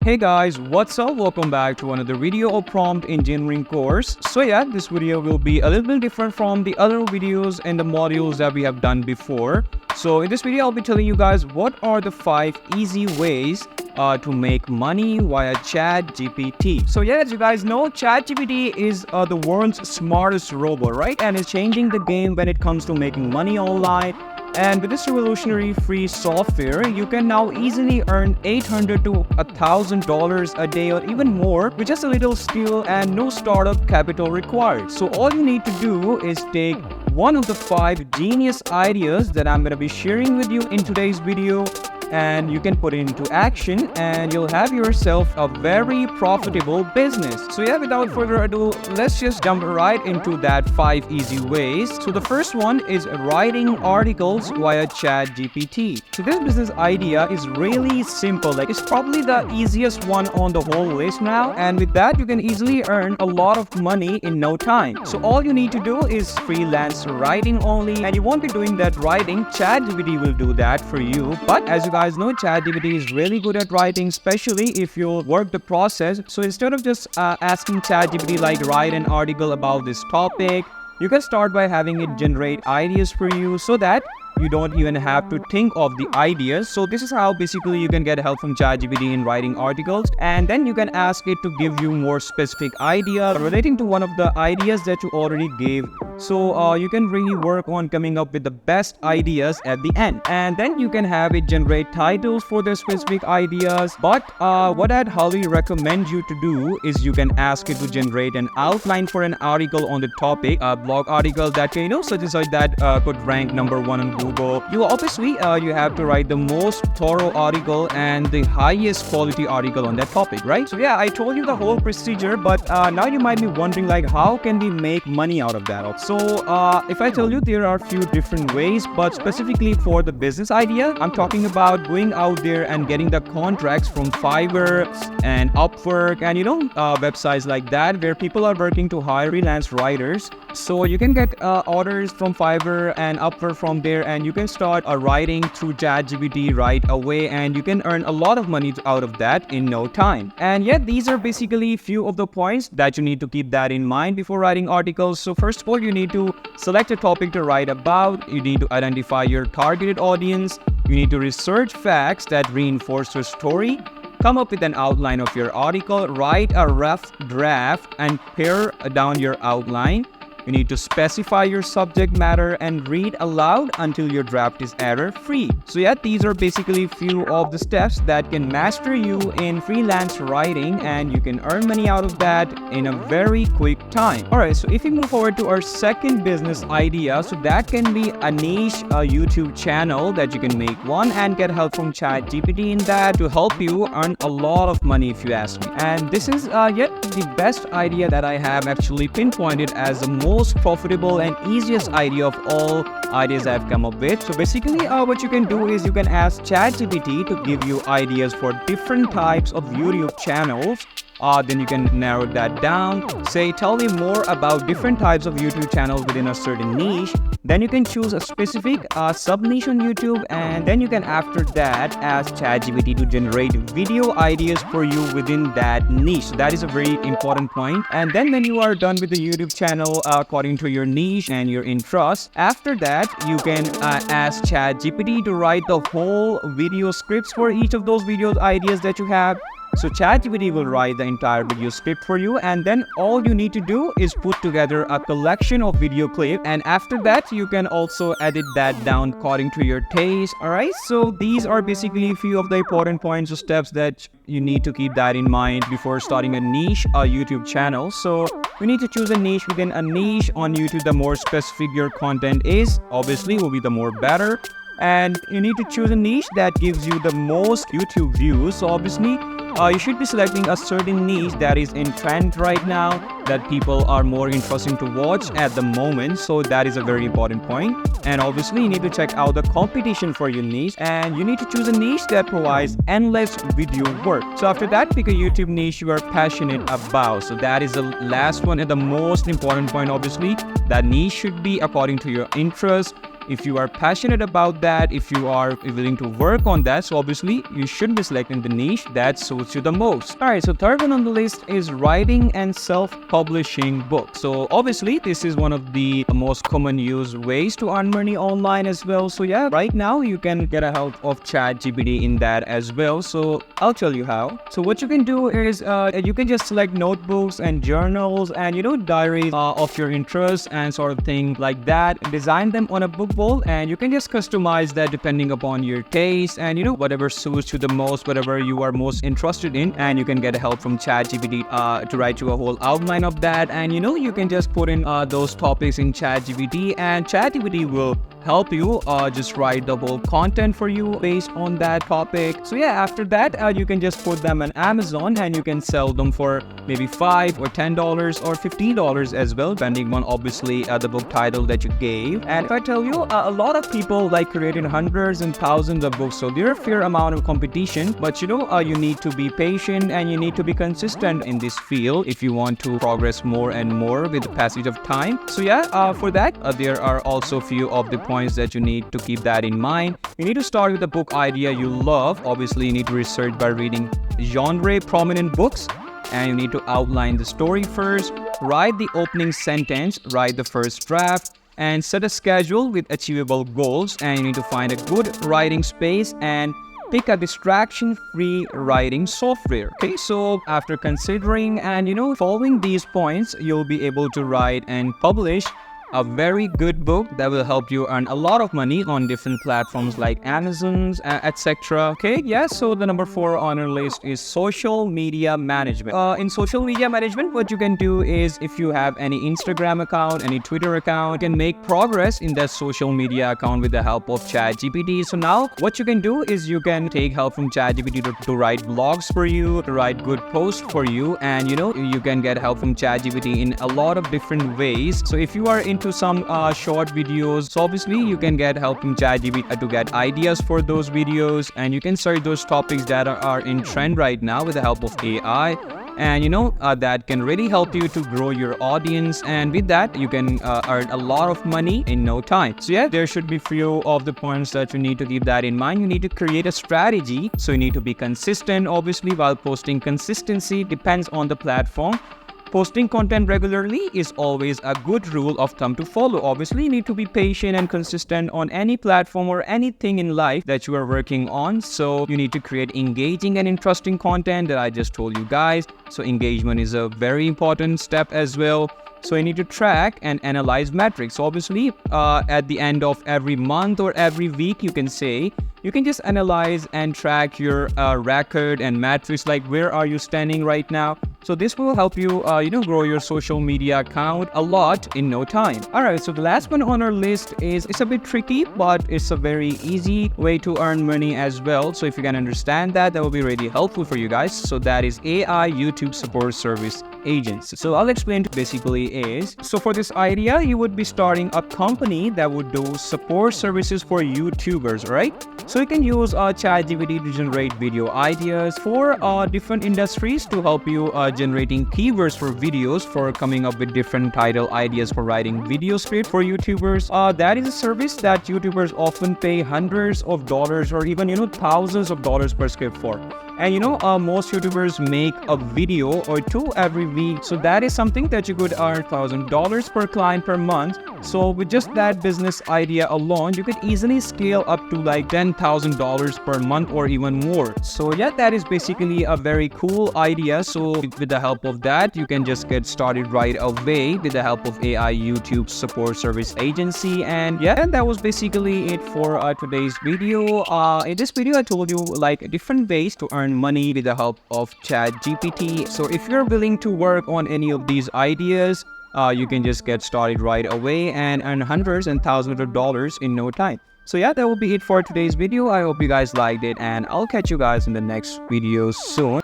Hey guys, what's up? Welcome back to another video of prompt engineering course. So yeah, this video will be a little bit different from the other videos and the modules that we have done before. So in this video, I'll be telling you guys what are the 5 easy ways to make money via ChatGPT. So yeah, as you guys know, ChatGPT is the world's smartest robot, right? And it's changing the game when it comes to making money online. And with this revolutionary free software, you can now easily earn $800 to $1,000 a day or even more with just a little skill and no startup capital required. So all you need to do is take one of the 5 genius ideas that I'm going to be sharing with you in today's video, and you can put it into action and you'll have yourself a very profitable business. So yeah, without further ado, let's just jump right into that 5 easy ways. So the first one is writing articles via ChatGPT. So this business idea is really simple. Like, it's probably the easiest one on the whole list now, and with that you can easily earn a lot of money in no time. So all you need to do is freelance writing only, and you won't be doing that writing. ChatGPT will do that for you. But as you guys know, ChatGPT is really good at writing, especially if you work the process. So instead of just asking ChatGPT like write an article about this topic, you can start by having it generate ideas for you so that you don't even have to think of the ideas. So this is how basically you can get help from ChatGPT in writing articles, and then you can ask it to give you more specific idea relating to one of the ideas that you already gave. So you can really work on coming up with the best ideas at the end, and then you can have it generate titles for the specific ideas. But what I'd highly recommend you to do is you can ask it to generate an outline for an article on the topic, a blog article that such as that could rank number 1 on Google. You obviously you have to write the most thorough article and the highest quality article on that topic, right? So yeah, I told you the whole procedure, but now you might be wondering like, how can we make money out of that? So if I tell you, there are a few different ways, but specifically for the business idea, I'm talking about going out there and getting the contracts from Fiverr and Upwork and websites like that where people are working to hire freelance writers. So you can get orders from Fiverr and Upwork from there, and you can start writing through ChatGPT right away, and you can earn a lot of money out of that in no time. And yet these are basically few of the points that you need to keep that in mind before writing articles. So first of all, you need to select a topic to write about. You need to identify your targeted audience. You need to research facts that reinforce your story. Come up with an outline of your article. Write a rough draft and pare down your outline. You need to specify your subject matter and read aloud until your draft is error-free. So yeah, these are basically few of the steps that can master you in freelance writing, and you can earn money out of that in a very quick time. Alright, so if we move forward to our second business idea, so that can be a niche YouTube channel that you can make one and get help from ChatGPT in that to help you earn a lot of money, if you ask me. And this is yet the best idea that I have actually pinpointed as the most profitable and easiest idea of all ideas I've come up with. So basically what you can do is you can ask ChatGPT to give you ideas for different types of YouTube channels. Then you can narrow that down. Say, tell me more about different types of YouTube channels within a certain niche. Then you can choose a specific sub-niche on YouTube, and then you can after that ask ChatGPT to generate video ideas for you within that niche. So that is a very important point. And then when you are done with the YouTube channel according to your niche and your interest, after that you can ask ChatGPT to write the whole video scripts for each of those video ideas that you have. So ChatGPT will write the entire video script for you, and then all you need to do is put together a collection of video clips, and after that you can also edit that down according to your taste. Alright, so these are basically a few of the important points or steps that you need to keep that in mind before starting a niche YouTube channel. So you need to choose a niche. Within a niche on YouTube, the more specific your content is, obviously will be the more better. And you need to choose a niche that gives you the most YouTube views. So obviously you should be selecting a certain niche that is in trend right now, that people are more interesting to watch at the moment. So that is a very important point. And obviously you need to check out the competition for your niche, and you need to choose a niche that provides endless video work. So after that, pick a YouTube niche you are passionate about. So that is the last one and the most important point. Obviously that niche should be according to your interest. if you are passionate about that, if you are willing to work on that, so obviously you should be selecting the niche that suits you the most. Alright, so third one on the list is writing and self-publishing books. So obviously this is one of the most common used ways to earn money online as well. So yeah, right now you can get a help of ChatGPT in that as well. So I'll tell you how. So what you can do is you can just select notebooks and journals and diaries of your interests and sort of thing like that, design them on a book wall, and you can just customize that depending upon your taste and whatever suits you the most, whatever you are most interested in, and you can get help from ChatGPT to write you a whole outline of that. And you can just put in those topics in ChatGPT, and ChatGPT will help you just write the whole content for you based on that topic. So yeah, after that you can just put them on Amazon and you can sell them for maybe $5 or $10 or $15 as well, depending on obviously the book title that you gave. And if I tell you, a lot of people like creating hundreds and thousands of books, so there are a fair amount of competition, but you need to be patient and you need to be consistent in this field if you want to progress more and more with the passage of time. So yeah, for that there are also few of the points that you need to keep that in mind. You need to start with a book idea you love. Obviously you need to research by reading genre prominent books, and you need to outline the story first, write the opening sentence, write the first draft, and set a schedule with achievable goals. And you need to find a good writing space and pick a distraction-free writing software. Okay, so after considering and following these points, you'll be able to write and publish a very good book that will help you earn a lot of money on different platforms like Amazon's, etc. Okay, yeah, so the number 4 on our list is social media management. In social media management, what you can do is if you have any Instagram account, any Twitter account, you can make progress in that social media account with the help of ChatGPT. So now what you can do is you can take help from ChatGPT to write blogs for you, to write good posts for you, and you can get help from ChatGPT in a lot of different ways. So if you are into some short videos, so obviously you can get help from ChatGPT to get ideas for those videos, and you can search those topics that are in trend right now with the help of AI. And that can really help you to grow your audience, and with that you can earn a lot of money in no time. So yeah, there should be few of the points that you need to keep that in mind. You need to create a strategy, so you need to be consistent. Obviously, while posting, consistency depends on the platform. Posting content regularly is always a good rule of thumb to follow. Obviously, you need to be patient and consistent on any platform or anything in life that you are working on. So you need to create engaging and interesting content that I just told you guys. So engagement is a very important step as well. So you need to track and analyze metrics. So obviously, at the end of every month or every week, you can just analyze and track your record and metrics, like where are you standing right now. So this will help you, grow your social media account a lot in no time. All right, so the last one on our list it's a bit tricky, but it's a very easy way to earn money as well. So if you can understand that will be really helpful for you guys. So that is AI YouTube support service agents. So I'll explain basically is, so for this idea, you would be starting a company that would do support services for YouTubers, right? So you can use ChatGPT to generate video ideas for different industries to help you generating keywords for videos, for coming up with different title ideas for writing video script for YouTubers. That is a service that YouTubers often pay hundreds of dollars or even thousands of dollars per script for. And most YouTubers make a video or two every week. So that is something that you could earn $1,000 per client per month. So with just that business idea alone, you could easily scale up to like $10,000 per month or even more. So yeah, that is basically a very cool idea. So with the help of that, you can just get started right away with the help of AI YouTube support service agency. And yeah, that was basically it for today's video. In this video, I told you like different ways to earn money with the help of ChatGPT. So if you're willing to work on any of these ideas, you can just get started right away and earn hundreds and thousands of dollars in no time. So yeah, that will be it for today's video. I hope you guys liked it, and I'll catch you guys in the next video soon.